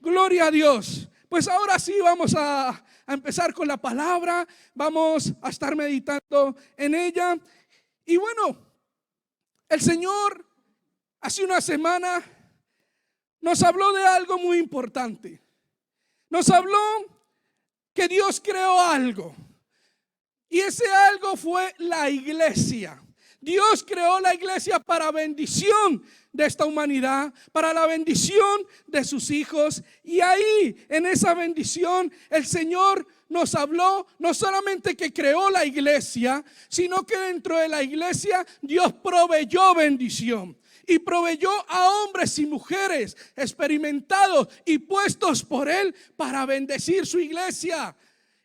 Gloria a Dios. Pues ahora sí vamos a empezar con la palabra. Vamos a estar meditando en ella. Y bueno, el Señor hace una semana nos habló de algo muy importante. Nos habló que Dios creó algo. Y ese algo fue la iglesia. Dios creó la iglesia para bendición de esta humanidad, para la bendición de sus hijos. Y ahí, en esa bendición, el Señor nos habló no solamente que creó la iglesia, sino que dentro de la iglesia Dios proveyó bendición. Y proveyó a hombres y mujeres experimentados y puestos por Él para bendecir su iglesia.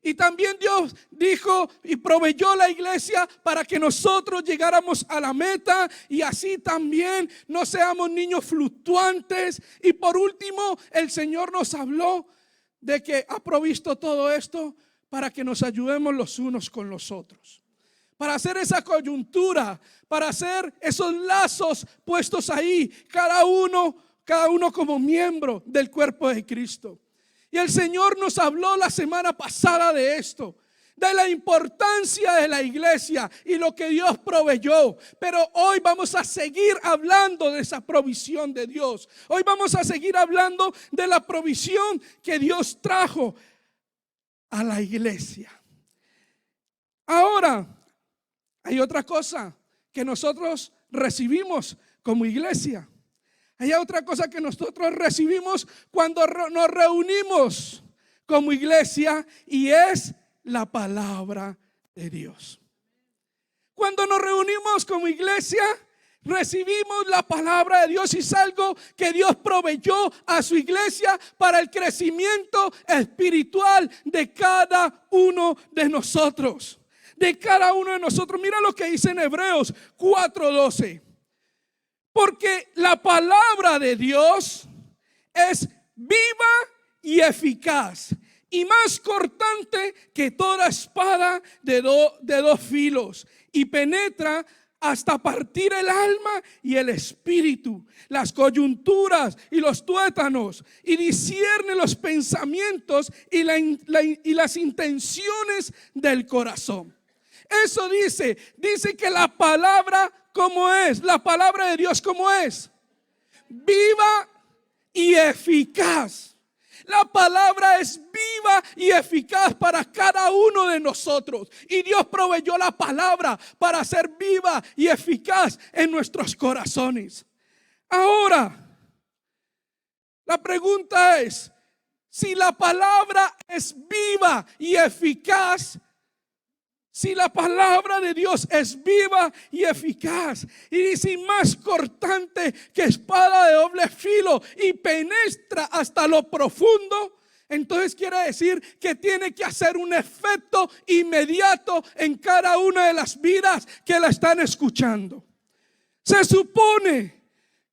Y también Dios dijo y proveyó la iglesia para que nosotros llegáramos a la meta y así también no seamos niños fluctuantes. Y por último, el Señor nos habló de que ha provisto todo esto para que nos ayudemos los unos con los otros. Para hacer esa coyuntura, para hacer esos lazos puestos ahí, cada uno como miembro del cuerpo de Cristo. Y el Señor nos habló la semana pasada de esto, de la importancia de la iglesia y lo que Dios proveyó. Pero hoy vamos a seguir hablando de esa provisión de Dios. Hoy vamos a seguir hablando de la provisión que Dios trajo a la iglesia. Ahora, hay otra cosa que nosotros recibimos como iglesia. Hay otra cosa que nosotros recibimos cuando nos reunimos como iglesia y es la palabra de Dios. Cuando nos reunimos como iglesia, recibimos la palabra de Dios y es algo que Dios proveyó a su iglesia para el crecimiento espiritual de cada uno de nosotros. De cada uno de nosotros. Mira lo que dice en Hebreos 4:12. Porque la palabra de Dios es viva y eficaz y más cortante que toda espada de dos filos y penetra hasta partir el alma y el espíritu, las coyunturas y los tuétanos, y discierne los pensamientos y las intenciones del corazón. Eso dice que la palabra, ¿cómo es? La palabra de Dios, ¿cómo es? Viva y eficaz. La palabra es viva y eficaz para cada uno de nosotros. Y Dios proveyó la palabra para ser viva y eficaz en nuestros corazones. Ahora, la pregunta es, si la palabra es viva y eficaz, si la palabra de Dios es viva y eficaz y dice más cortante que espada de doble filo y penetra hasta lo profundo, entonces quiere decir que tiene que hacer un efecto inmediato en cada una de las vidas que la están escuchando. Se supone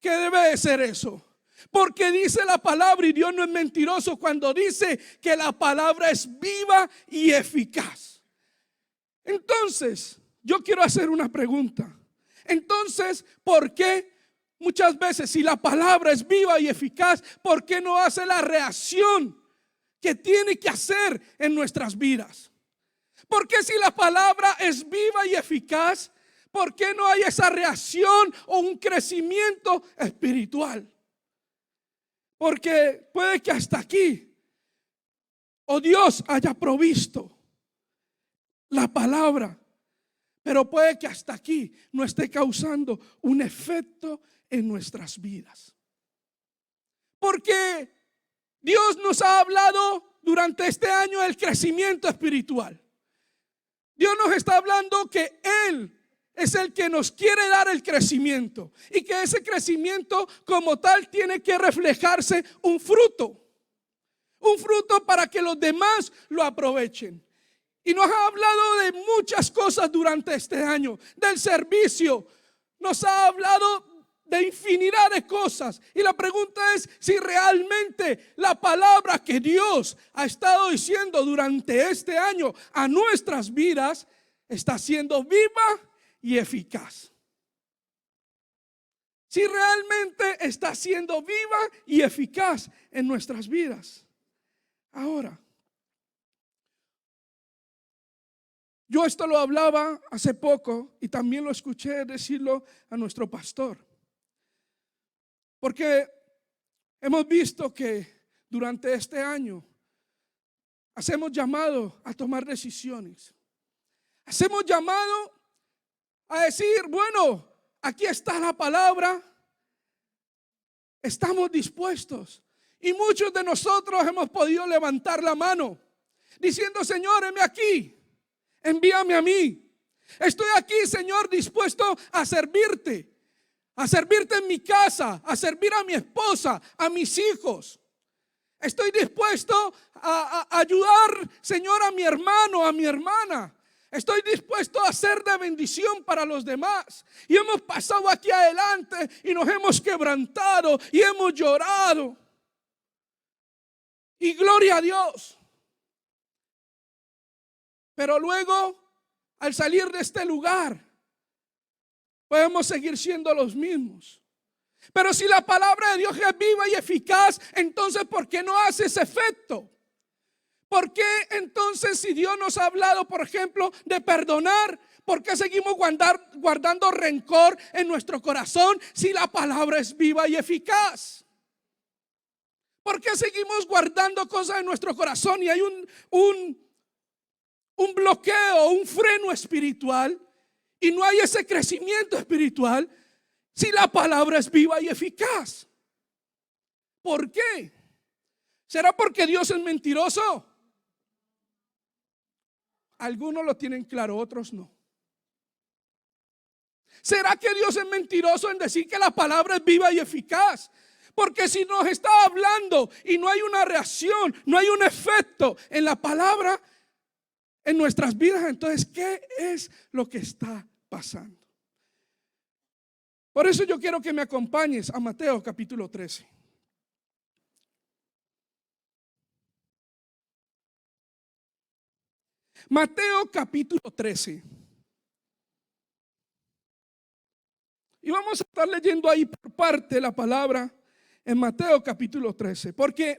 que debe de ser eso. Porque dice la palabra y Dios no es mentiroso cuando dice que la palabra es viva y eficaz. Entonces, yo quiero hacer una pregunta. Entonces, ¿por qué muchas veces si la palabra es viva y eficaz, por qué no hace la reacción que tiene que hacer en nuestras vidas? ¿Por qué si la palabra es viva y eficaz, por qué no hay esa reacción o un crecimiento espiritual? Porque puede que hasta aquí o Dios haya provisto la palabra, pero puede que hasta aquí no esté causando un efecto en nuestras vidas. Porque Dios nos ha hablado durante este año del crecimiento espiritual. Dios nos está hablando que Él es el que nos quiere dar el crecimiento y que ese crecimiento como tal tiene que reflejarse un fruto para que los demás lo aprovechen. Y nos ha hablado de muchas cosas durante este año, del servicio, nos ha hablado de infinidad de cosas. Y la pregunta es si realmente la palabra que Dios ha estado diciendo durante este año a nuestras vidas está siendo viva y eficaz. Si realmente está siendo viva y eficaz en nuestras vidas. Ahora, yo esto lo hablaba hace poco y también lo escuché decirlo a nuestro pastor. Porque hemos visto que durante este año hacemos llamado a tomar decisiones. Hacemos llamado a decir, bueno, aquí está la palabra, estamos dispuestos. Y muchos de nosotros hemos podido levantar la mano diciendo, Señor, heme aquí, envíame a mí. Estoy aquí, Señor, dispuesto a servirte en mi casa, a servir a mi esposa, a mis hijos. Estoy dispuesto a ayudar, Señor, a mi hermano, a mi hermana. Estoy dispuesto a ser de bendición para los demás. Y hemos pasado aquí adelante y nos hemos quebrantado y hemos llorado. Y gloria a Dios. Pero luego, al salir de este lugar, podemos seguir siendo los mismos. Pero si la palabra de Dios es viva y eficaz, entonces ¿por qué no hace ese efecto? ¿Por qué entonces, si Dios nos ha hablado, por ejemplo, de perdonar, por qué seguimos guardando rencor en nuestro corazón si la palabra es viva y eficaz? ¿Por qué seguimos guardando cosas en nuestro corazón y hay un bloqueo, un freno espiritual y no hay ese crecimiento espiritual si la palabra es viva y eficaz? ¿Por qué? ¿Será porque Dios es mentiroso? Algunos lo tienen claro, otros no. ¿Será que Dios es mentiroso en decir que la palabra es viva y eficaz? Porque si nos está hablando y no hay una reacción, no hay un efecto en la palabra en nuestras vidas, entonces ¿qué es lo que está pasando? Por eso yo quiero que me acompañes a Mateo capítulo 13. Mateo capítulo 13. Y vamos a estar leyendo ahí por parte la palabra en Mateo capítulo 13. Porque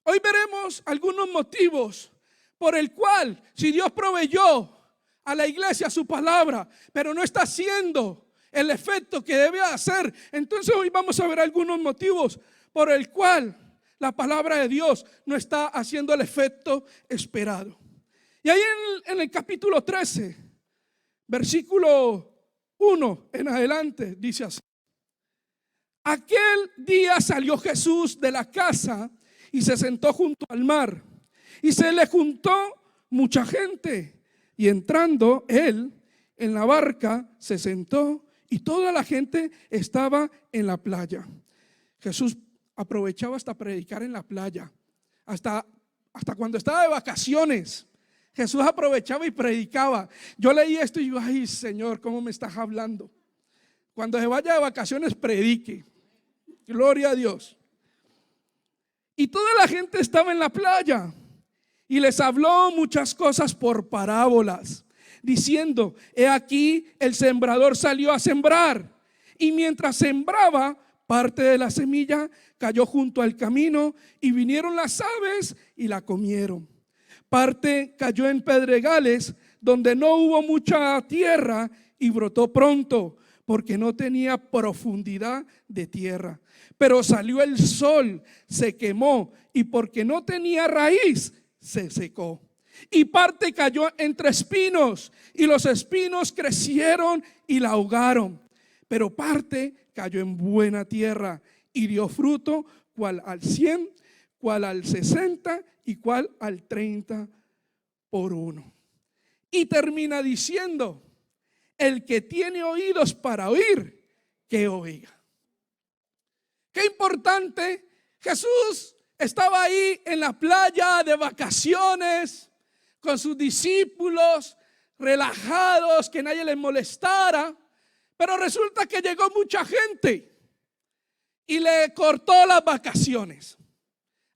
hoy veremos algunos motivos por el cual, si Dios proveyó a la iglesia su palabra, pero no está haciendo el efecto que debe hacer, entonces hoy vamos a ver algunos motivos por el cual la palabra de Dios no está haciendo el efecto esperado. Y ahí en el capítulo 13, versículo 1 en adelante, dice así: aquel día salió Jesús de la casa y se sentó junto al mar, y se le juntó mucha gente, y entrando él en la barca se sentó, y toda la gente estaba en la playa. Jesús aprovechaba hasta predicar en la playa, hasta cuando estaba de vacaciones. Jesús aprovechaba y predicaba. Yo leí esto y digo, ay Señor, ¿cómo me estás hablando? Cuando se vaya de vacaciones, predique. Gloria a Dios. Y toda la gente estaba en la playa y les habló muchas cosas por parábolas, diciendo: he aquí, el sembrador salió a sembrar, y mientras sembraba, parte de la semilla cayó junto al camino, y vinieron las aves y la comieron. Parte cayó en pedregales, donde no hubo mucha tierra, y brotó pronto, porque no tenía profundidad de tierra. Pero salió el sol, se quemó, y porque no tenía raíz, se secó. Y parte cayó entre espinos, y los espinos crecieron y la ahogaron. Pero parte cayó en buena tierra y dio fruto, cual al 100, cual al 60 y cual al 30 por uno. Y termina diciendo: el que tiene oídos para oír, que oiga. Qué importante. Jesús estaba ahí en la playa de vacaciones con sus discípulos, relajados, que nadie les molestara. Pero resulta que llegó mucha gente y le cortó las vacaciones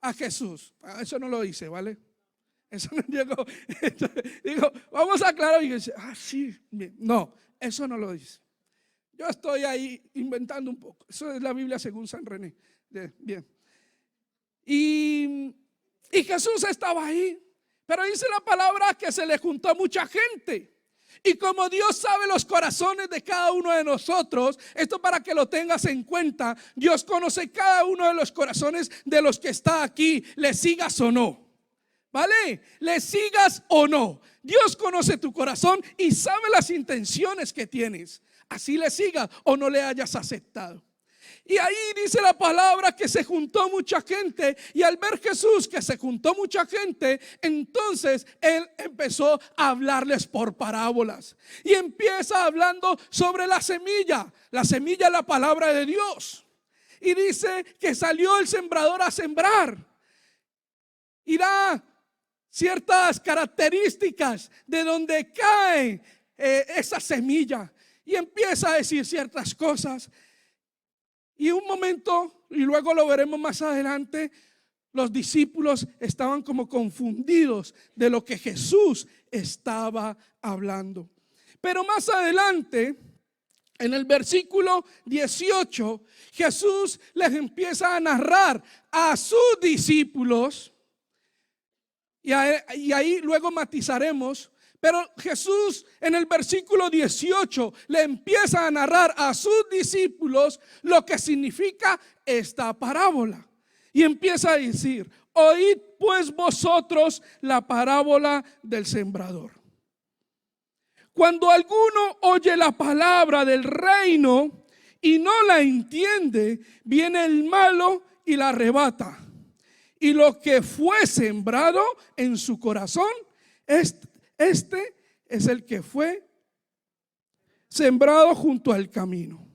a Jesús. Eso no lo dice, ¿vale? Eso no llegó. Digo, vamos a aclarar. Y dice, sí, bien. No, eso no lo dice. Yo estoy ahí inventando un poco. Eso es la Biblia según San René. Bien. Y Jesús estaba ahí. Pero dice la palabra que se le juntó mucha gente. Y como Dios sabe los corazones de cada uno de nosotros, esto para que lo tengas en cuenta, Dios conoce cada uno de los corazones de los que está aquí, le sigas o no. ¿Vale? Le sigas o no. Dios conoce tu corazón y sabe las intenciones que tienes. Así le sigas o no le hayas aceptado. Y ahí dice la palabra que se juntó mucha gente, y al ver Jesús que se juntó mucha gente, entonces él empezó a hablarles por parábolas. Y empieza hablando sobre la semilla. La semilla es la palabra de Dios. Y dice que salió el sembrador a sembrar. Y da ciertas características de donde cae esa semilla. Y empieza a decir ciertas cosas. Y un momento, y luego lo veremos más adelante, los discípulos estaban como confundidos de lo que Jesús estaba hablando. Pero más adelante, en el versículo 18, Jesús les empieza a narrar a sus discípulos, y ahí luego matizaremos. Pero Jesús en el versículo 18 le empieza a narrar a sus discípulos lo que significa esta parábola. Y empieza a decir: oíd pues vosotros la parábola del sembrador. Cuando alguno oye la palabra del reino y no la entiende, viene el malo y la arrebata. Y lo que fue sembrado en su corazón, este es el que fue sembrado junto al camino.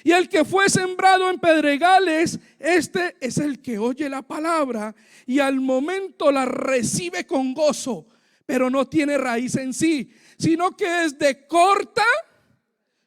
Y el que fue sembrado en pedregales, este es el que oye la palabra y al momento la recibe con gozo, pero no tiene raíz en sí, sino que es de corta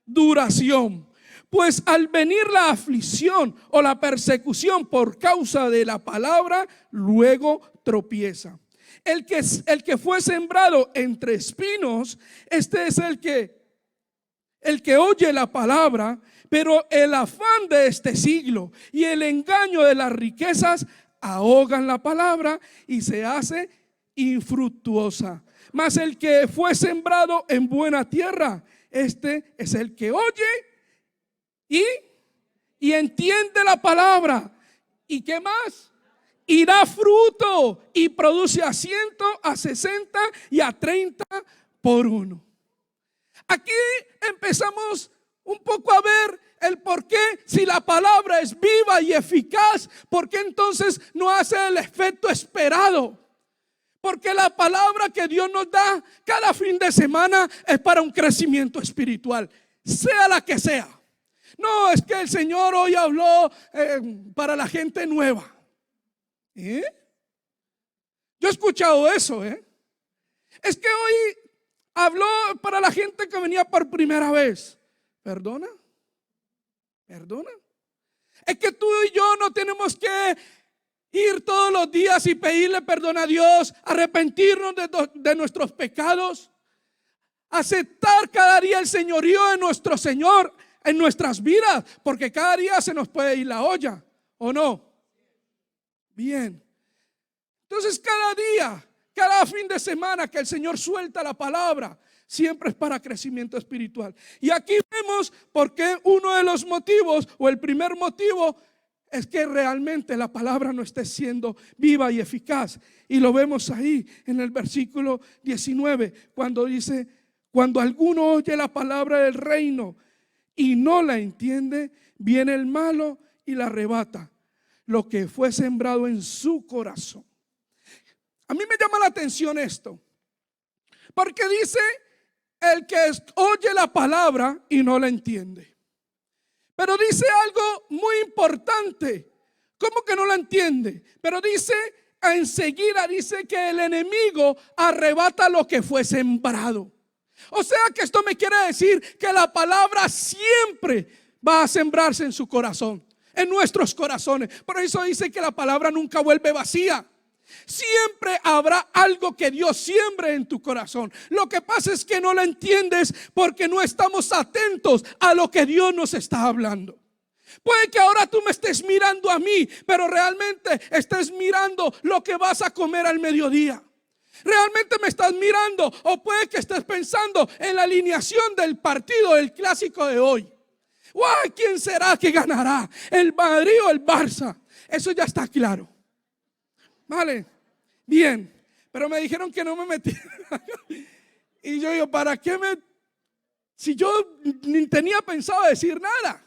duración. Pues al venir la aflicción o la persecución por causa de la palabra, luego tropieza. El que fue sembrado entre espinos, este es el que oye la palabra, pero el afán de este siglo y el engaño de las riquezas ahogan la palabra y se hace infructuosa. Mas el que fue sembrado en buena tierra, este es el que oye y entiende la palabra. ¿Y qué más? Y da fruto y produce a 100, a 60 y a 30 por uno. Aquí empezamos un poco a ver el por qué, si la palabra es viva y eficaz, ¿por qué entonces no hace el efecto esperado? Porque la palabra que Dios nos da cada fin de semana es para un crecimiento espiritual, sea la que sea. No es que el Señor hoy habló para la gente nueva. Yo he escuchado eso. Es que hoy habló para la gente que venía por primera vez. ¿Perdona? Es que tú y yo no tenemos que ir todos los días y pedirle perdón a Dios, arrepentirnos de nuestros pecados, aceptar cada día el señorío de nuestro Señor en nuestras vidas, porque cada día se nos puede ir la olla, ¿o no? Bien. Entonces cada día, cada fin de semana que el Señor suelta la palabra, siempre es para crecimiento espiritual. Y aquí vemos por qué uno de los motivos, o el primer motivo, es que realmente la palabra no esté siendo viva y eficaz. Y lo vemos ahí en el versículo 19, cuando dice: cuando alguno oye la palabra del reino y no la entiende, viene el malo y la arrebata lo que fue sembrado en su corazón. A mí me llama la atención esto, porque dice: el que oye la palabra y no la entiende. Pero dice algo muy importante. ¿Cómo que no la entiende? Pero dice, enseguida dice que el enemigo arrebata lo que fue sembrado. O sea que esto me quiere decir que la palabra siempre va a sembrarse en su corazón, en nuestros corazones. Por eso dice que la palabra nunca vuelve vacía. Siempre habrá algo que Dios siembre en tu corazón. Lo que pasa es que no lo entiendes porque no estamos atentos a lo que Dios nos está hablando. Puede que ahora tú me estés mirando a mí, pero realmente estés mirando lo que vas a comer al mediodía. Realmente me estás mirando, o puede que estés pensando en la alineación del partido, el clásico de hoy. ¡Wow! ¿Quién será que ganará? ¿El Madrid o el Barça? Eso ya está claro. Vale, bien, pero me dijeron que no me metiera. Y yo digo, ¿para qué si yo ni tenía pensado decir nada?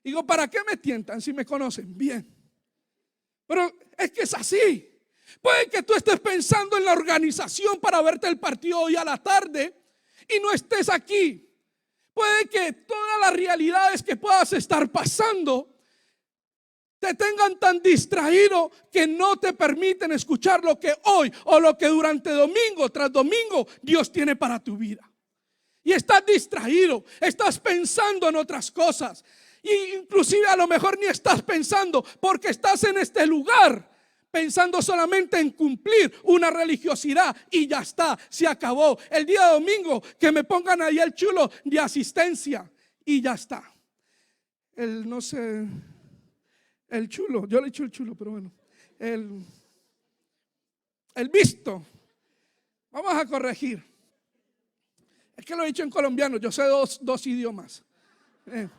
Digo, ¿para qué me tientan si me conocen bien? Pero es que es así. Puede que tú estés pensando en la organización para verte el partido hoy a la tarde y no estés aquí. Puede que todas las realidades que puedas estar pasando te tengan tan distraído que no te permiten escuchar lo que hoy o lo que durante domingo tras domingo Dios tiene para tu vida. Y estás distraído, estás pensando en otras cosas. Y inclusive a lo mejor ni estás pensando porque estás en este lugar pensando solamente en cumplir una religiosidad y ya está, se acabó. El día domingo que me pongan ahí el chulo de asistencia y ya está. No sé, el chulo, yo le he dicho el chulo, pero bueno, el visto. Vamos a corregir. Es que lo he dicho en colombiano, yo sé dos idiomas. Bien.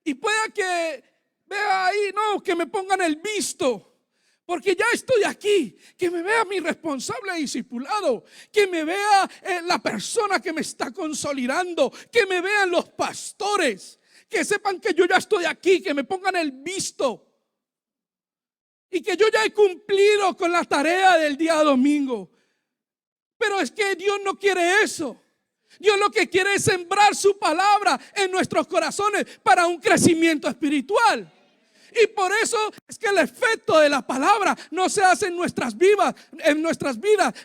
Y pueda que vea ahí, no, que me pongan el visto, porque ya estoy aquí. Que me vea mi responsable discipulado, que me vea la persona que me está consolidando, que me vean los pastores, que sepan que yo ya estoy aquí, que me pongan el visto y que yo ya he cumplido con la tarea del día domingo. Pero es que Dios no quiere eso. Dios lo que quiere es sembrar su palabra en nuestros corazones para un crecimiento espiritual. Y por eso es que el efecto de la palabra no se hace en nuestras vidas,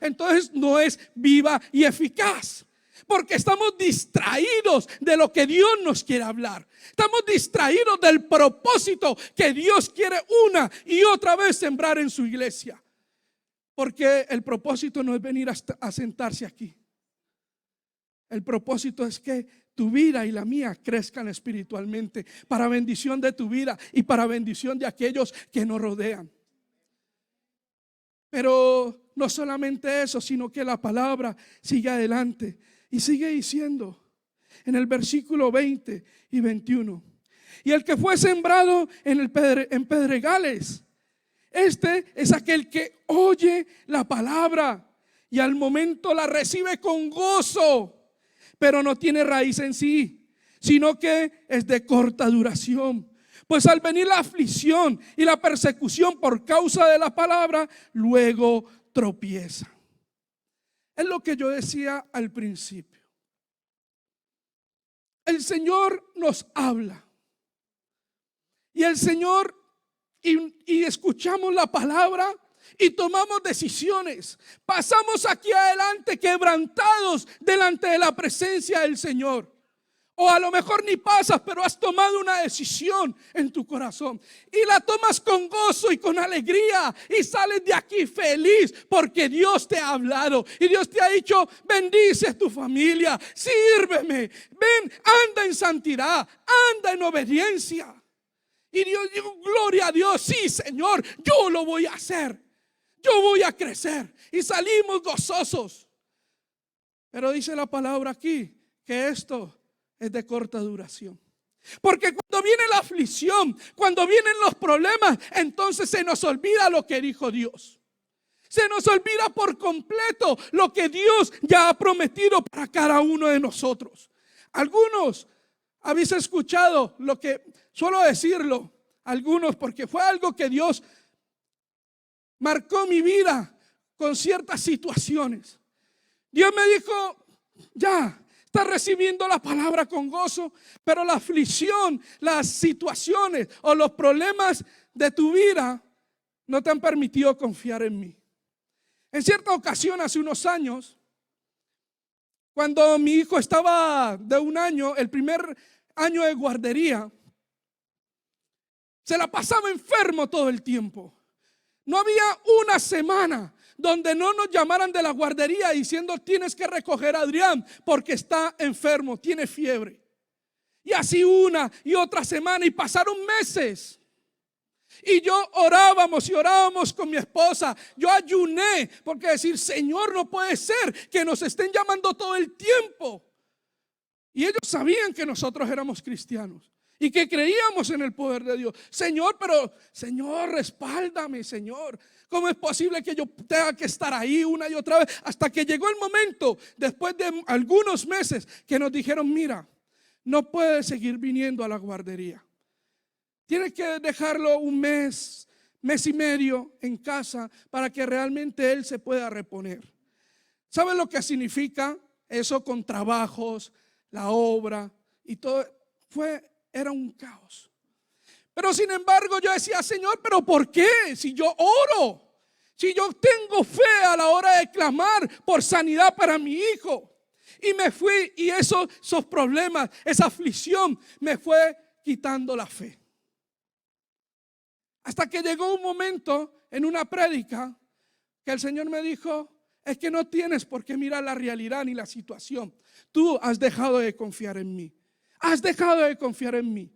entonces no es viva y eficaz. Porque estamos distraídos de lo que Dios nos quiere hablar. Estamos distraídos del propósito que Dios quiere una y otra vez sembrar en su iglesia. Porque el propósito no es venir a sentarse aquí. El propósito es que tu vida y la mía crezcan espiritualmente para bendición de tu vida y para bendición de aquellos que nos rodean. Pero no solamente eso, sino que la palabra sigue adelante y sigue diciendo en el versículo 20 y 21: y el que fue sembrado en pedregales, este es aquel que oye la palabra y al momento la recibe con gozo, pero no tiene raíz en sí, sino que es de corta duración. Pues al venir la aflicción y la persecución por causa de la palabra, luego tropieza. Es lo que yo decía al principio. El Señor nos habla. Y el Señor, y escuchamos la palabra y tomamos decisiones. Pasamos aquí adelante quebrantados delante de la presencia del Señor. O a lo mejor ni pasas, pero has tomado una decisión en tu corazón y la tomas con gozo y con alegría y sales de aquí feliz porque Dios te ha hablado y Dios te ha dicho: bendice a tu familia, sírveme, ven, anda en santidad, anda en obediencia. Y Dios dijo: gloria a Dios, sí, Señor, yo lo voy a hacer, yo voy a crecer. Y salimos gozosos. Pero dice la palabra aquí que esto es de corta duración. Porque cuando viene la aflicción, cuando vienen los problemas, entonces se nos olvida lo que dijo Dios. Se nos olvida por completo lo que Dios ya ha prometido para cada uno de nosotros. Algunos habéis escuchado lo que suelo decirlo, algunos, porque fue algo que Dios marcó mi vida con ciertas situaciones. Dios me dijo: ya, estás recibiendo la palabra con gozo, pero la aflicción, las situaciones o los problemas de tu vida no te han permitido confiar en mí. En cierta ocasión, hace unos años, cuando mi hijo estaba de 1 año, el primer año de guardería, Se la pasaba enfermo todo el tiempo. No había una semana donde no nos llamaran de la guardería diciendo: tienes que recoger a Adrián porque está enfermo, tiene fiebre. Y así una y otra semana, y pasaron meses. Y orábamos con mi esposa. Yo ayuné porque decir: Señor, no puede ser que nos estén llamando todo el tiempo. Y ellos sabían que nosotros éramos cristianos y que creíamos en el poder de Dios. Señor, pero Señor, respáldame, Señor. ¿Cómo es posible que yo tenga que estar ahí una y otra vez? Hasta que llegó el momento, después de algunos meses, que nos dijeron: mira, no puedes seguir viniendo a la guardería. Tienes que dejarlo un mes, mes y medio en casa para que realmente él se pueda reponer. ¿Saben lo que significa eso con trabajos, la obra y todo? Era un caos. Pero sin embargo yo decía: Señor, ¿pero por qué? Si yo oro, si yo tengo fe a la hora de clamar por sanidad para mi hijo. Y me fui, y esos problemas, esa aflicción me fue quitando la fe. Hasta que llegó un momento en una prédica que el Señor me dijo: es que no tienes por qué mirar la realidad ni la situación. Tú has dejado de confiar en mí. Has dejado de confiar en mí.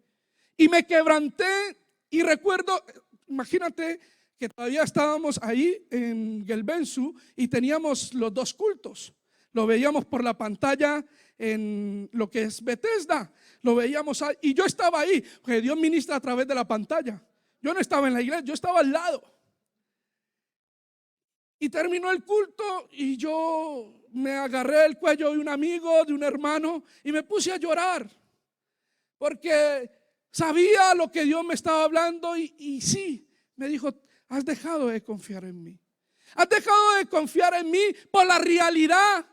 Y me quebranté, y recuerdo, imagínate que todavía estábamos ahí en Gelbensu y teníamos los dos cultos. Lo veíamos por la pantalla en lo que es Bethesda. Lo veíamos ahí, y yo estaba ahí, porque Dios ministra a través de la pantalla. Yo no estaba en la iglesia, yo estaba al lado. Y terminó el culto y yo me agarré el cuello de un amigo, de un hermano, y me puse a llorar. Porque sabía lo que Dios me estaba hablando, y sí, me dijo: has dejado de confiar en mí. Has dejado de confiar en mí por la realidad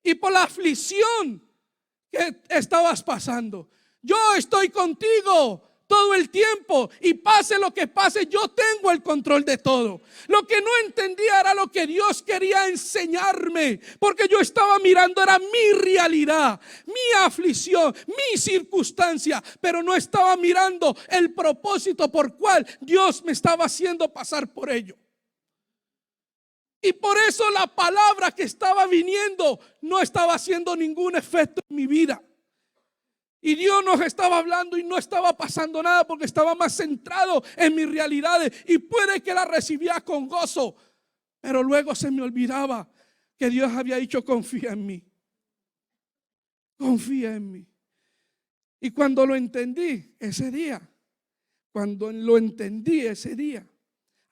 y por la aflicción que estabas pasando. Yo estoy contigo todo el tiempo, y pase lo que pase, yo tengo el control de todo. Lo que no entendía era lo que Dios quería enseñarme, porque yo estaba mirando, era mi realidad, mi aflicción, mi circunstancia, pero no estaba mirando el propósito por cual Dios me estaba haciendo pasar por ello. Y por eso la palabra que estaba viniendo no estaba haciendo ningún efecto en mi vida. Y Dios nos estaba hablando y no estaba pasando nada, porque estaba más centrado en mis realidades, y puede que la recibía con gozo, pero luego se me olvidaba que Dios había dicho: confía en mí, confía en mí. Y cuando lo entendí ese día,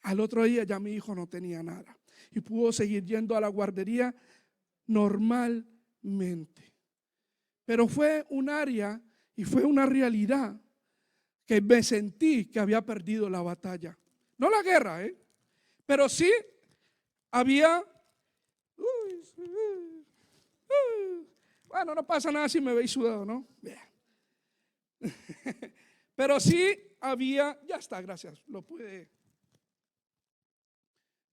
al otro día ya mi hijo no tenía nada y pudo seguir yendo a la guardería normalmente. Pero fue un área y fue una realidad que me sentí que había perdido la batalla. No la guerra, pero sí había... Bueno, no pasa nada si me veis sudado, ¿no? Pero sí había... Ya está, gracias. No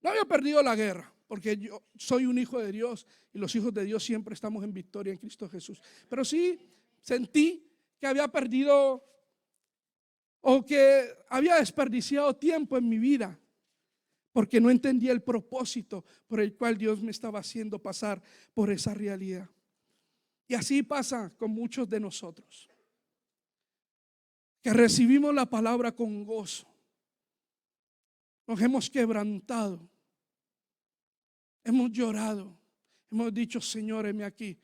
había perdido la guerra, porque yo soy un hijo de Dios, y los hijos de Dios siempre estamos en victoria en Cristo Jesús. Pero sí sentí que había perdido, o que había desperdiciado tiempo en mi vida, porque no entendía el propósito por el cual Dios me estaba haciendo pasar por esa realidad. Y así pasa con muchos de nosotros, que recibimos la palabra con gozo, nos hemos quebrantado, hemos llorado, hemos dicho: Señor, heme aquí.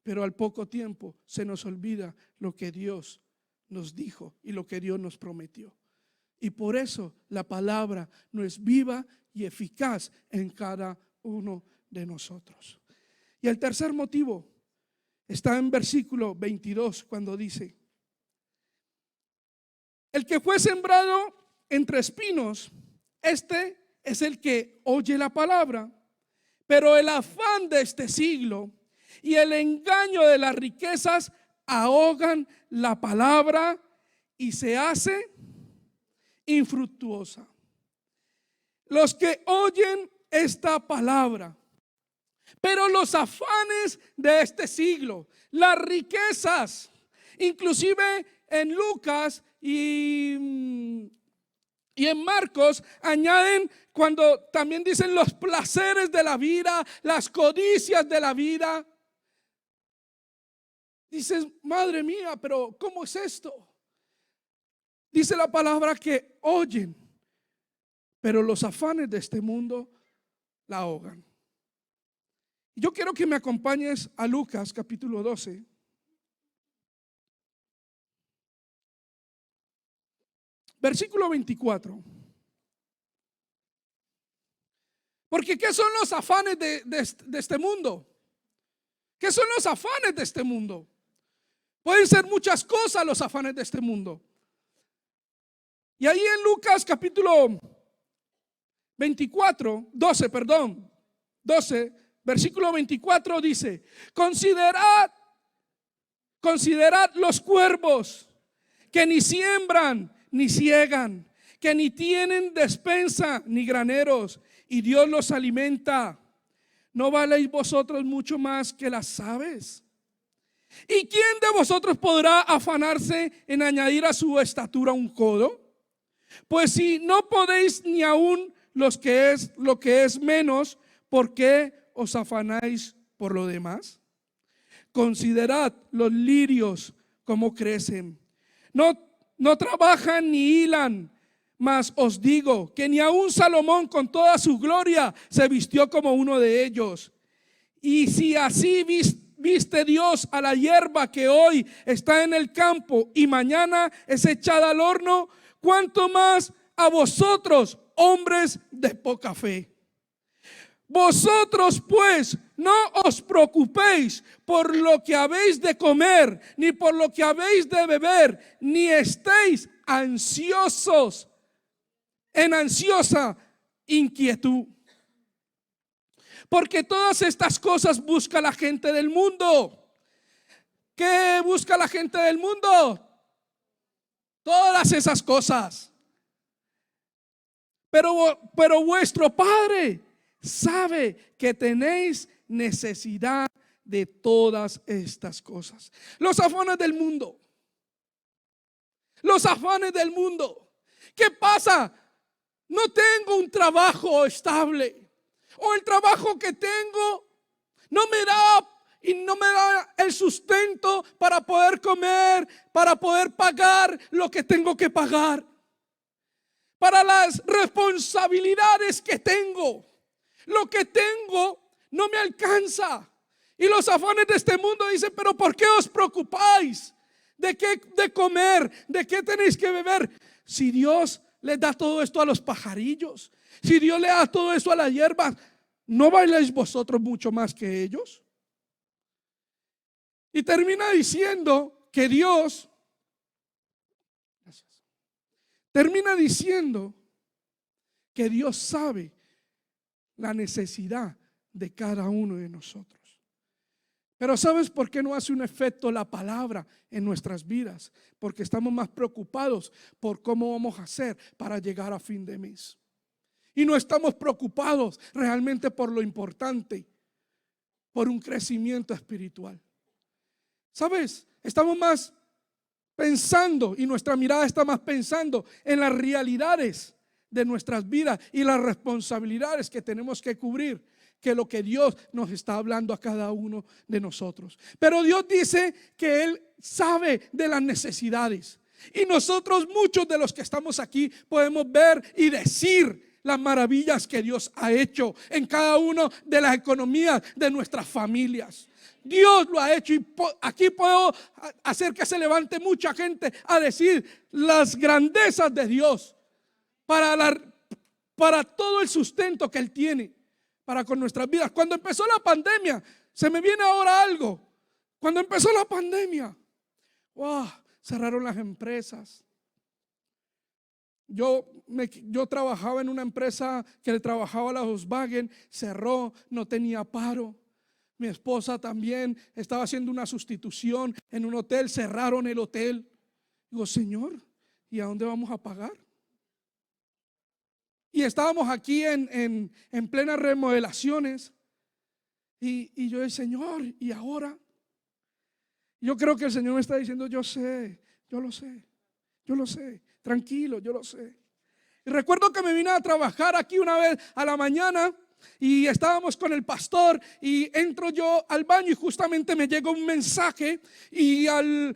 Pero al poco tiempo se nos olvida lo que Dios nos dijo y lo que Dios nos prometió. Y por eso la palabra no es viva y eficaz en cada uno de nosotros. Y el tercer motivo está en versículo 22, cuando dice: el que fue sembrado entre espinos, este es el que oye la palabra, pero el afán de este siglo y el engaño de las riquezas ahogan la palabra y se hace infructuosa. Los que oyen esta palabra, pero los afanes de este siglo, las riquezas, inclusive en Lucas y en Marcos añaden cuando también dicen los placeres de la vida, las codicias de la vida. Dices, madre mía, pero ¿cómo es esto? Dice la palabra que oyen, pero los afanes de este mundo la ahogan. Yo quiero que me acompañes a Lucas capítulo 12. Versículo 24. Porque ¿qué son los afanes de este mundo? ¿Qué son los afanes de este mundo? Pueden ser muchas cosas los afanes de este mundo. Y ahí en Lucas capítulo 12, versículo 24 dice: considerad los cuervos, que ni siembran ni ciegan, que ni tienen despensa ni graneros, y Dios los alimenta. ¿No valéis vosotros mucho más que las aves? ¿Y quién de vosotros podrá afanarse en añadir a su estatura un codo? Pues si no podéis ni aun lo que es menos, ¿por qué os afanáis por lo demás? Considerad los lirios como crecen. No trabajan ni hilan, mas os digo que ni aun Salomón con toda su gloria se vistió como uno de ellos. Y si así viste Dios a la hierba que hoy está en el campo y mañana es echada al horno, ¿cuánto más a vosotros, hombres de poca fe? Vosotros pues no os preocupéis por lo que habéis de comer, ni por lo que habéis de beber, ni estéis ansiosos en ansiosa inquietud. Porque todas estas cosas busca la gente del mundo. ¿Qué busca la gente del mundo? Todas esas cosas. Pero vuestro Padre sabe que tenéis necesidad de todas estas cosas. Los afanes del mundo. Los afanes del mundo. ¿Qué pasa? No tengo un trabajo estable, o el trabajo que tengo no me da el sustento para poder comer, para poder pagar lo que tengo que pagar, para las responsabilidades que tengo. Lo que tengo no me alcanza. Y los afanes de este mundo dicen: pero ¿por qué os preocupáis? ¿De qué de comer? ¿De qué tenéis que beber? Si Dios les da todo esto a los pajarillos, si Dios le da todo esto a la hierba, ¿no bailáis vosotros mucho más que ellos? Y termina diciendo que Dios, sabe la necesidad de cada uno de nosotros. Pero ¿sabes por qué no hace un efecto la palabra en nuestras vidas? Porque estamos más preocupados por cómo vamos a hacer para llegar a fin de mes. Y no estamos preocupados realmente por lo importante, por un crecimiento espiritual. ¿Sabes? Estamos más pensando, y nuestra mirada está más pensando en las realidades de nuestras vidas y las responsabilidades que tenemos que cubrir, que lo que Dios nos está hablando a cada uno de nosotros. Pero Dios dice que Él sabe de las necesidades. Y nosotros, muchos de los que estamos aquí, podemos ver y decir las maravillas que Dios ha hecho en cada una de las economías de nuestras familias. Dios lo ha hecho, y aquí puedo hacer que se levante mucha gente a decir las grandezas de Dios para todo el sustento que Él tiene para con nuestras vidas. Cuando empezó la pandemia, se me viene ahora algo. Cuando empezó la pandemia, wow, cerraron las empresas. Yo trabajaba en una empresa que le trabajaba a la Volkswagen, cerró, no tenía paro. Mi esposa también estaba haciendo una sustitución en un hotel, cerraron el hotel. Digo: Señor, ¿y a dónde vamos a pagar? Y estábamos aquí en plenas remodelaciones. Y yo: Señor, ¿y ahora? Yo creo que el Señor me está diciendo: yo sé, yo lo sé. yo lo sé, tranquilo, yo lo sé. Y recuerdo que me vine a trabajar aquí una vez a la mañana y estábamos con el pastor y entro yo al baño y justamente me llega un mensaje y al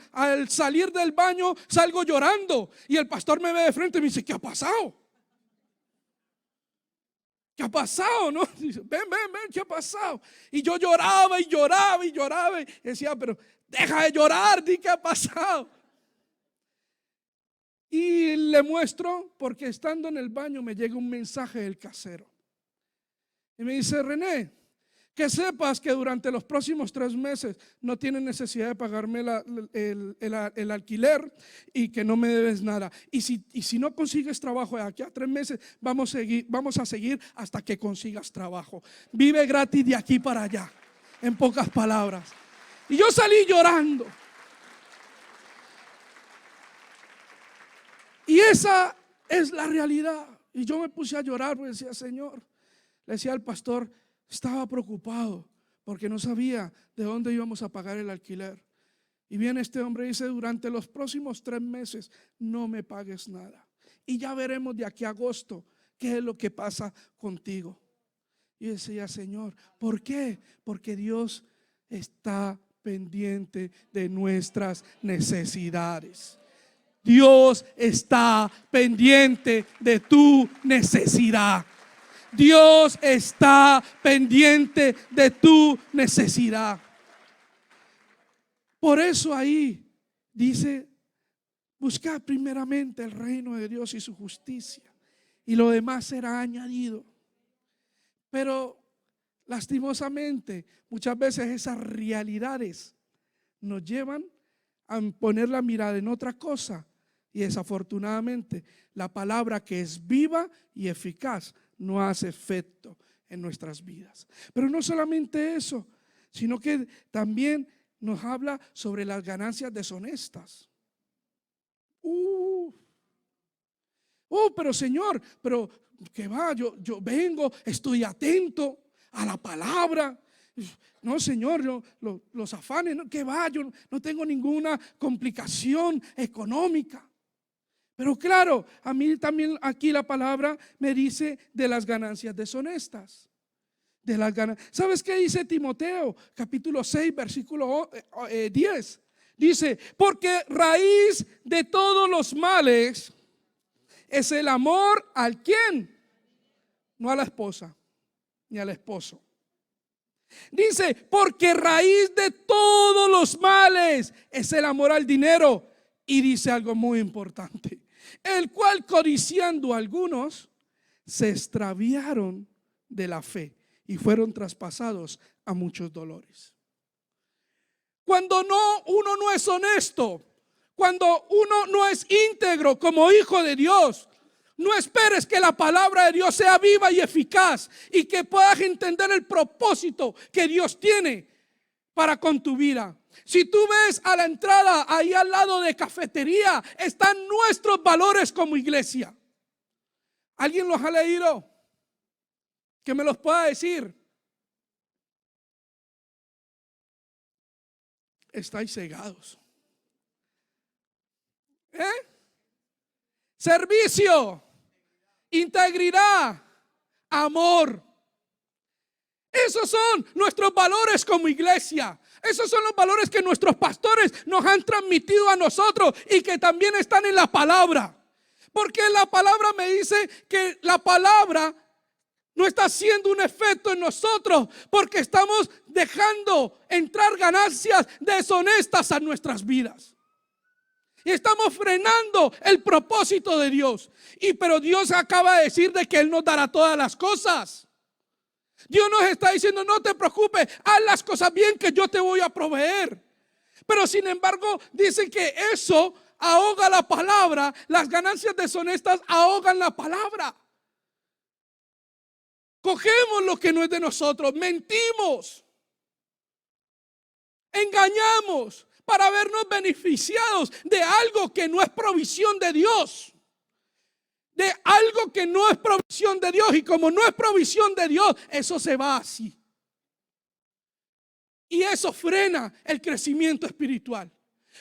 salir del baño salgo llorando y el pastor me ve de frente y me dice, ¿qué ha pasado? ¿Qué ha pasado? ¿No? Dice, ven, ¿qué ha pasado? Y yo lloraba y lloraba y lloraba y decía, pero deja de llorar, di qué ha pasado. Y le muestro porque estando en el baño me llega un mensaje del casero. Y me dice, René, que sepas que durante los próximos 3 meses no tienes necesidad de pagarme el alquiler y que no me debes nada. Y si no consigues trabajo de aquí a 3 meses, vamos a seguir hasta que consigas trabajo. Vive gratis de aquí para allá, en pocas palabras. Y yo salí llorando. Y esa es la realidad. Y yo me puse a llorar porque decía, Señor, le decía al pastor, estaba preocupado porque no sabía de dónde íbamos a pagar el alquiler. Y viene este hombre y dice, durante los próximos 3 meses no me pagues nada. Y ya veremos de aquí a agosto qué es lo que pasa contigo. Y decía, Señor, ¿por qué? Porque Dios está pendiente de nuestras necesidades. Dios está pendiente de tu necesidad. Dios está pendiente de tu necesidad. Por eso ahí dice, buscad primeramente el reino de Dios y su justicia, y lo demás será añadido. Pero lastimosamente, muchas veces esas realidades nos llevan a poner la mirada en otra cosa. Y desafortunadamente la palabra que es viva y eficaz no hace efecto en nuestras vidas. Pero no solamente eso, sino que también nos habla sobre las ganancias deshonestas. Pero Señor, pero que va, yo vengo, estoy atento a la palabra. No, Señor, los afanes, no, que va, yo no tengo ninguna complicación económica. Pero claro, a mí también aquí la palabra me dice de las ganancias deshonestas. ¿Sabes qué dice Timoteo? Capítulo 6, versículo 10. Dice, porque raíz de todos los males es el amor al ¿quién? No a la esposa, ni al esposo. Dice, porque raíz de todos los males es el amor al dinero. Y dice algo muy importante, el cual codiciando algunos se extraviaron de la fe y fueron traspasados a muchos dolores. Cuando uno no es honesto, cuando uno no es íntegro como hijo de Dios, no esperes que la palabra de Dios sea viva y eficaz y que puedas entender el propósito que Dios tiene para con tu vida. Si tú ves a la entrada, ahí al lado de cafetería, están nuestros valores como iglesia. ¿Alguien los ha leído? Que me los pueda decir. Estáis cegados. Servicio, integridad, amor. Esos son nuestros valores como iglesia. Esos son los valores que nuestros pastores nos han transmitido a nosotros y que también están en la palabra. Porque la palabra me dice que la palabra no está haciendo un efecto en nosotros porque estamos dejando entrar ganancias deshonestas a nuestras vidas. Y estamos frenando el propósito de Dios. Pero Dios acaba de decir de que Él nos dará todas las cosas. Dios nos está diciendo, no te preocupes, haz las cosas bien que yo te voy a proveer. Pero sin embargo, dicen que eso ahoga la palabra. Las ganancias deshonestas ahogan la palabra. Cogemos lo que no es de nosotros, mentimos, engañamos para vernos beneficiados de algo que no es provisión de Dios. De algo que no es provisión de Dios. Y como no es provisión de Dios, eso se va así. Y eso frena el crecimiento espiritual.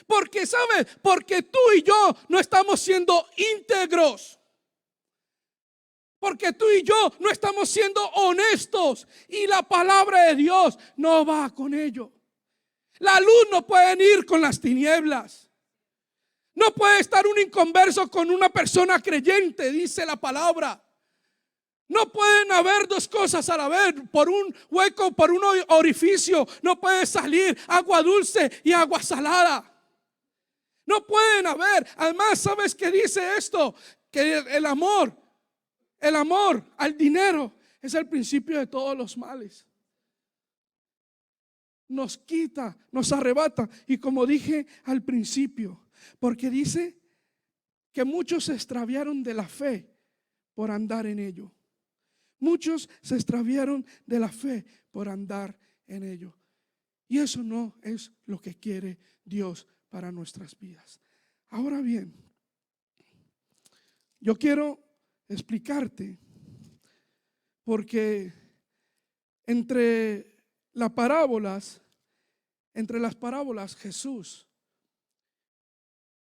Porque, ¿sabes? Porque tú y yo no estamos siendo íntegros. Porque tú y yo no estamos siendo honestos. Y la palabra de Dios no va con ello. La luz no puede ir con las tinieblas. No puede estar un inconverso con una persona creyente, dice la palabra. No pueden haber dos cosas a la vez. Por un hueco, por un orificio, no puede salir agua dulce y agua salada. No pueden haber. Además, ¿sabes qué dice esto? Que el amor al dinero es el principio de todos los males. Nos quita, nos arrebata. Y como dije al principio, porque dice que muchos se extraviaron de la fe por andar en ello. Muchos se extraviaron de la fe por andar en ello. Y eso no es lo que quiere Dios para nuestras vidas. Ahora bien, yo quiero explicarte, porque entre las parábolas Jesús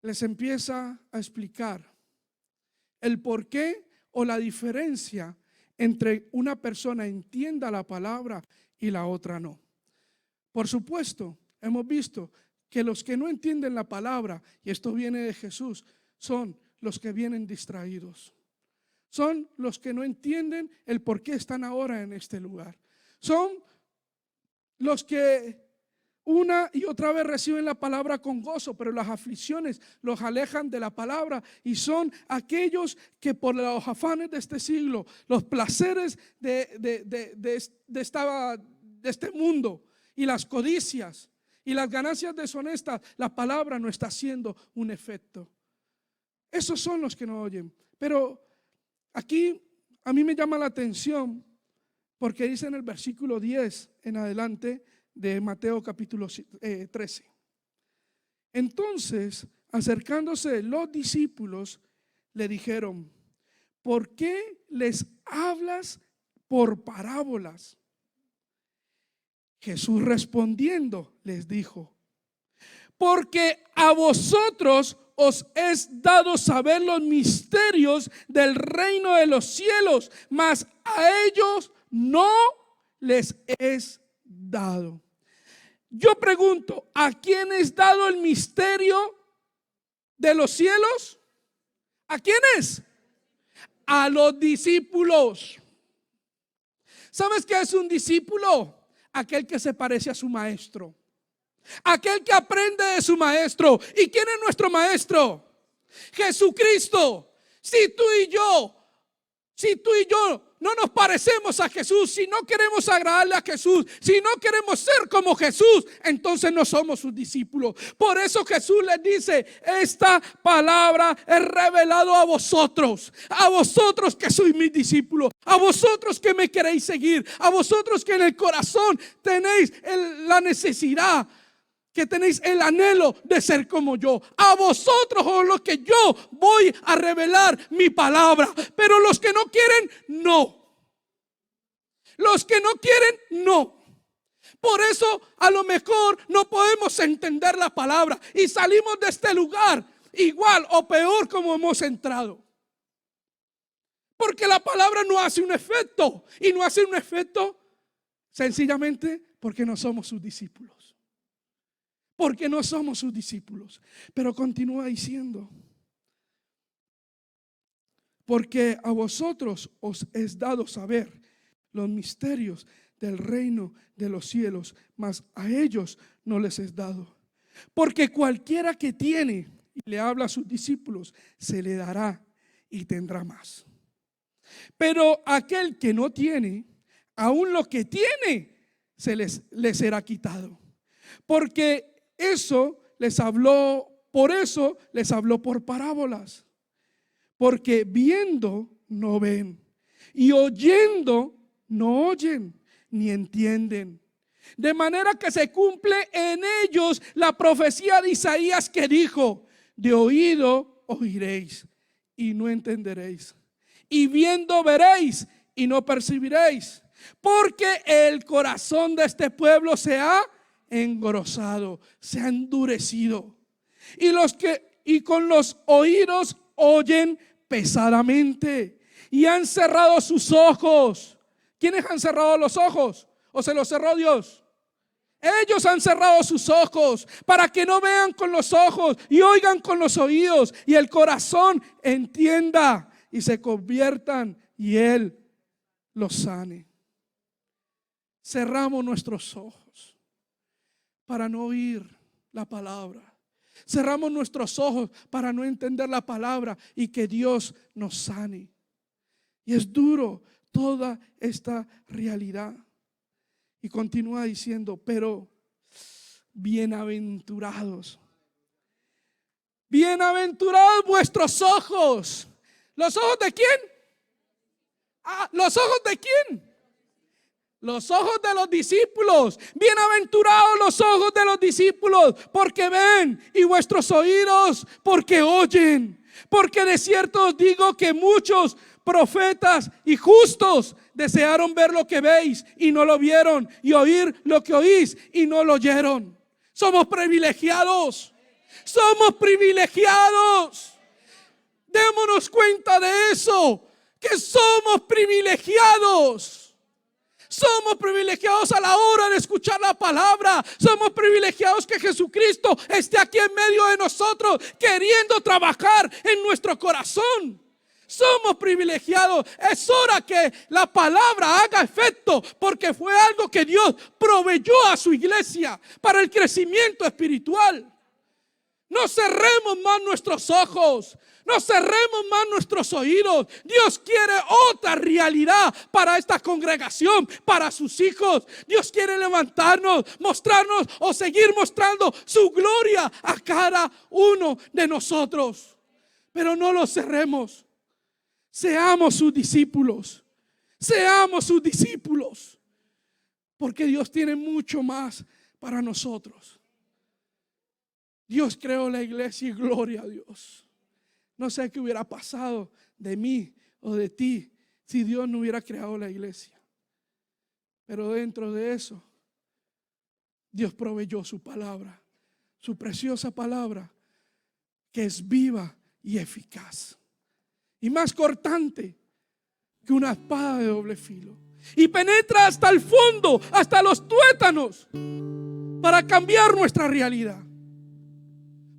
les empieza a explicar el porqué o la diferencia entre una persona entienda la palabra y la otra no. Por supuesto, hemos visto que los que no entienden la palabra, y esto viene de Jesús, son los que vienen distraídos. Son los que no entienden el por qué están ahora en este lugar. Son los que una y otra vez reciben la palabra con gozo, pero las aflicciones los alejan de la palabra. Y son aquellos que por los afanes de este siglo, los placeres de este mundo y las codicias y las ganancias deshonestas, la palabra no está haciendo un efecto. Esos son los que no oyen. Pero aquí a mí me llama la atención porque dice en el versículo 10 en adelante de Mateo capítulo 13. Entonces, acercándose los discípulos, le dijeron: ¿por qué les hablas por parábolas? Jesús respondiendo les dijo: porque a vosotros os es dado saber los misterios del reino de los cielos, mas a ellos no les es dado. Yo pregunto, ¿a quién es dado el misterio de los cielos? ¿A quién es? A los discípulos. ¿Sabes qué es un discípulo? Aquel que se parece a su maestro, aquel que aprende de su maestro. ¿Y quién es nuestro maestro? Jesucristo. Si tú y yo no nos parecemos a Jesús, si no queremos agradarle a Jesús, si no queremos ser como Jesús, entonces no somos sus discípulos. Por eso Jesús les dice: esta palabra es revelado a vosotros que sois mis discípulos, a vosotros que me queréis seguir, a vosotros que en el corazón tenéis la necesidad, que tenéis el anhelo de ser como yo. A vosotros o los que yo voy a revelar mi palabra. Pero los que no quieren, no. Los que no quieren, no. Por eso a lo mejor no podemos entender la palabra y salimos de este lugar igual o peor como hemos entrado. Porque la palabra no hace un efecto. Y no hace un efecto sencillamente porque no somos sus discípulos. Porque no somos sus discípulos. Pero continúa diciendo: porque a vosotros os es dado saber los misterios del reino de los cielos, mas a ellos no les es dado. Porque cualquiera que tiene y le habla a sus discípulos, se le dará y tendrá más. Pero aquel que no tiene, aún lo que tiene le será quitado. Porque por eso les habló por parábolas. Porque viendo no ven, y oyendo no oyen, ni entienden. De manera que se cumple en ellos la profecía de Isaías que dijo: de oído oiréis y no entenderéis, y viendo veréis y no percibiréis, porque el corazón de este pueblo se ha engrosado, se ha endurecido. y con los oídos oyen pesadamente y han cerrado sus ojos. ¿Quiénes han cerrado los ojos? ¿O se los cerró Dios? Ellos han cerrado sus ojos para que no vean con los ojos y oigan con los oídos y el corazón entienda y se conviertan y Él los sane. Cerramos nuestros ojos para no oír la palabra. Cerramos nuestros ojos para no entender la palabra y que Dios nos sane. Y es duro toda esta realidad. Y continúa diciendo, pero bienaventurados. Bienaventurados vuestros ojos. ¿Los ojos de quién? ¿Los ojos de quién? Los ojos de los discípulos. Bienaventurados los ojos de los discípulos, porque ven, y vuestros oídos, porque oyen. Porque de cierto os digo que muchos profetas y justos desearon ver lo que veis y no lo vieron, y oír lo que oís y no lo oyeron. Somos privilegiados. Somos privilegiados. Démonos cuenta de eso, que somos privilegiados. Somos privilegiados a la hora de escuchar la palabra. Somos privilegiados que Jesucristo esté aquí en medio de nosotros, queriendo trabajar en nuestro corazón. Somos privilegiados. Es hora que la palabra haga efecto, porque fue algo que Dios proveyó a su iglesia para el crecimiento espiritual. No cerremos más nuestros ojos. No cerremos más nuestros oídos. Dios quiere otra realidad para esta congregación, para sus hijos. Dios quiere levantarnos, mostrarnos o seguir mostrando su gloria a cada uno de nosotros. Pero no lo cerremos. Seamos sus discípulos. Seamos sus discípulos. Porque Dios tiene mucho más para nosotros. Dios creó la iglesia y gloria a Dios. No sé qué hubiera pasado de mí o de ti si Dios no hubiera creado la iglesia. Pero dentro de eso, Dios proveyó su palabra, su preciosa palabra, que es viva y eficaz. Y más cortante que una espada de doble filo. Y penetra hasta el fondo, hasta los tuétanos, para cambiar nuestra realidad.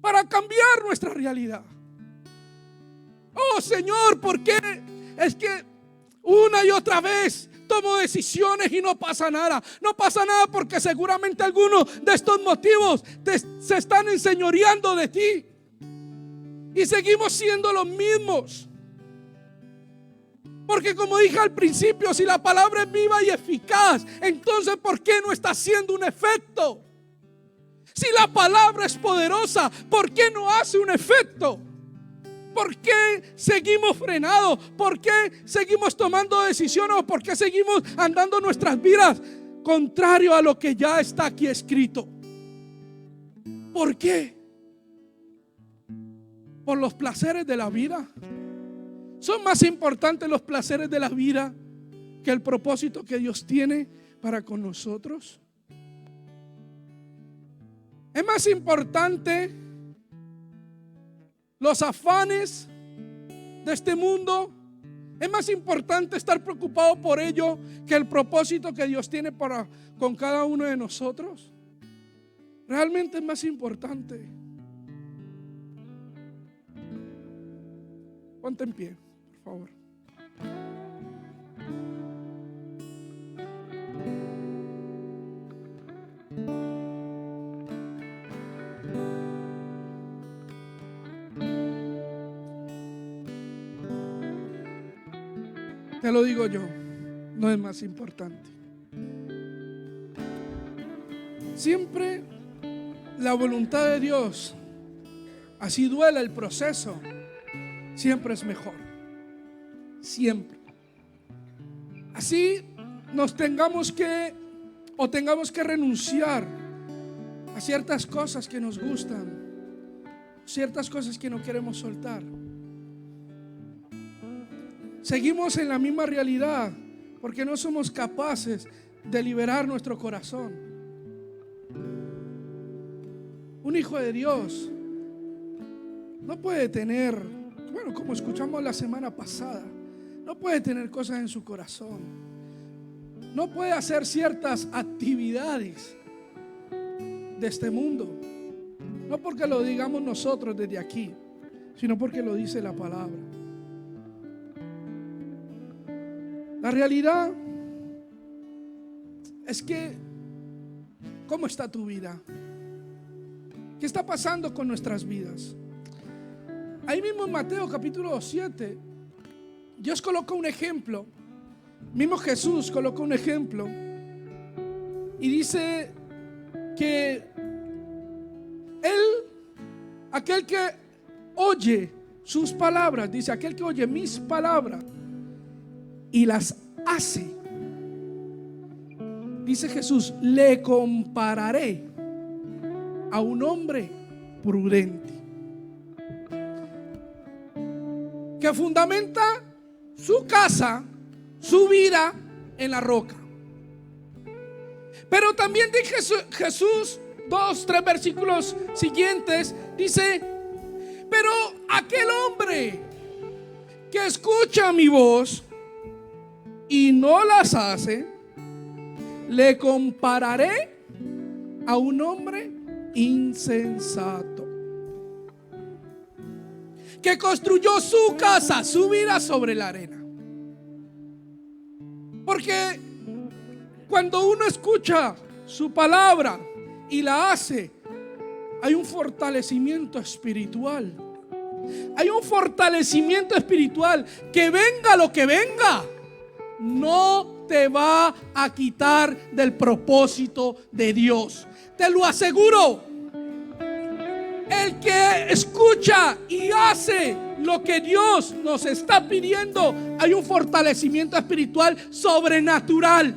Para cambiar nuestra realidad. Oh Señor, ¿por qué? Es que una y otra vez tomo decisiones y no pasa nada. No pasa nada porque seguramente algunos de estos motivos se están enseñoreando de ti. Y seguimos siendo los mismos. Porque como dije al principio, si la palabra es viva y eficaz, entonces ¿por qué no está haciendo un efecto? Si la palabra es poderosa, ¿por qué no hace un efecto? ¿Por qué seguimos frenados? ¿Por qué seguimos tomando decisiones? ¿O por qué seguimos andando nuestras vidas contrario a lo que ya está aquí escrito? ¿Por qué? ¿Por los placeres de la vida? ¿Son más importantes los placeres de la vida que el propósito que Dios tiene para con nosotros? ¿Es más importante los afanes de este mundo? ¿Es más importante estar preocupado por ello que el propósito que Dios tiene para con cada uno de nosotros? Realmente es más importante. Ponte en pie, por favor. Te lo digo yo, no es más importante. Siempre la voluntad de Dios, así duela el proceso, siempre es mejor. Siempre. Así nos tengamos que renunciar a ciertas cosas que nos gustan, ciertas cosas que no queremos soltar. Seguimos en la misma realidad porque no somos capaces de liberar nuestro corazón. Un hijo de Dios no puede tener, bueno, como escuchamos la semana pasada, no puede tener cosas en su corazón, no puede hacer ciertas actividades de este mundo, no porque lo digamos nosotros desde aquí, sino porque lo dice la palabra. La realidad es que, ¿cómo está tu vida? ¿Qué está pasando con nuestras vidas? Ahí mismo en Mateo capítulo 7, Dios coloca un ejemplo. Mismo Jesús coloca un ejemplo y dice que aquel que oye sus palabras, dice, aquel que oye mis palabras y las hace, dice Jesús, le compararé a un hombre prudente que fundamenta su casa, su vida en la roca. Pero también dice Jesús, 2-3 versículos siguientes, dice, pero aquel hombre que escucha mi voz y no las hace, le compararé a un hombre insensato que construyó su casa, su vida sobre la arena. Porque cuando uno escucha su palabra y la hace, hay un fortalecimiento espiritual. Hay un fortalecimiento espiritual que venga lo que venga, no te va a quitar del propósito de Dios. Te lo aseguro. El que escucha y hace lo que Dios nos está pidiendo, hay un fortalecimiento espiritual sobrenatural.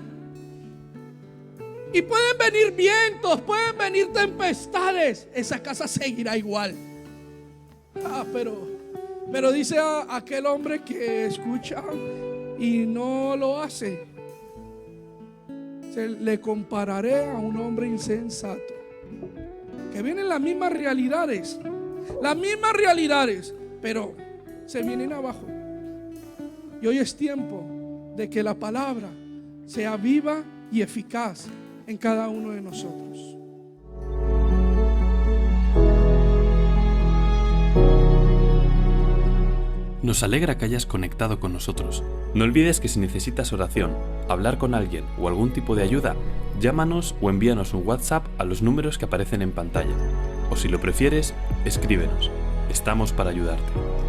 Y pueden venir vientos, pueden venir tempestades, esa casa seguirá igual. Pero dice aquel hombre que escucha y no lo hace, le compararé a un hombre insensato. Que vienen las mismas realidades, pero se vienen abajo. Y hoy es tiempo de que la palabra sea viva y eficaz en cada uno de nosotros. Nos alegra que hayas conectado con nosotros. No olvides que si necesitas oración, hablar con alguien o algún tipo de ayuda, llámanos o envíanos un WhatsApp a los números que aparecen en pantalla. O si lo prefieres, escríbenos. Estamos para ayudarte.